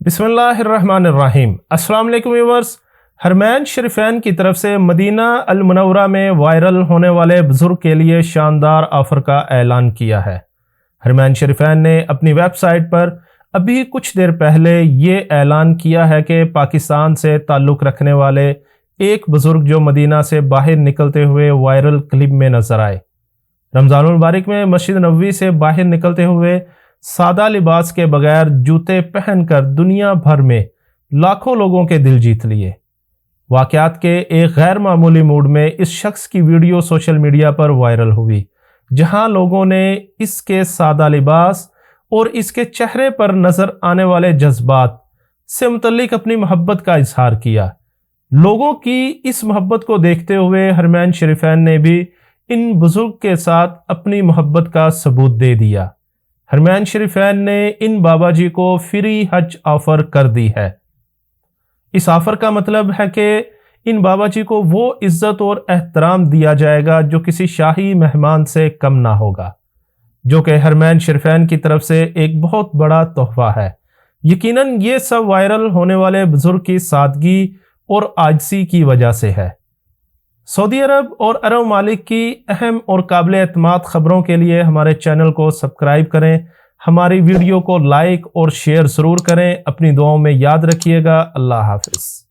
بسم اللہ الرحمن الرحیم۔ السلام علیکم ویورز۔ حرمین شریفین کی طرف سے مدینہ المنورہ میں وائرل ہونے والے بزرگ کے لیے شاندار آفر کا اعلان کیا ہے۔ حرمین شریفین نے اپنی ویب سائٹ پر ابھی کچھ دیر پہلے یہ اعلان کیا ہے کہ پاکستان سے تعلق رکھنے والے ایک بزرگ جو مدینہ سے باہر نکلتے ہوئے وائرل کلپ میں نظر آئے، رمضان المبارک میں مسجد نبوی سے باہر نکلتے ہوئے سادہ لباس کے بغیر جوتے پہن کر دنیا بھر میں لاکھوں لوگوں کے دل جیت لیے۔ واقعات کے ایک غیر معمولی موڈ میں اس شخص کی ویڈیو سوشل میڈیا پر وائرل ہوئی، جہاں لوگوں نے اس کے سادہ لباس اور اس کے چہرے پر نظر آنے والے جذبات سے متعلق اپنی محبت کا اظہار کیا۔ لوگوں کی اس محبت کو دیکھتے ہوئے حرمین شریفین نے بھی ان بزرگ کے ساتھ اپنی محبت کا ثبوت دے دیا۔ حرمین شریفین نے ان بابا جی کو فری حج آفر کر دی ہے۔ اس آفر کا مطلب ہے کہ ان بابا جی کو وہ عزت اور احترام دیا جائے گا جو کسی شاہی مہمان سے کم نہ ہوگا، جو کہ حرمین شریفین کی طرف سے ایک بہت بڑا تحفہ ہے۔ یقیناً یہ سب وائرل ہونے والے بزرگ کی سادگی اور عاجزی کی وجہ سے ہے۔ سعودی عرب اور عرب ممالک کی اہم اور قابل اعتماد خبروں کے لیے ہمارے چینل کو سبسکرائب کریں، ہماری ویڈیو کو لائک اور شیئر ضرور کریں۔ اپنی دعاؤں میں یاد رکھیے گا۔ اللہ حافظ۔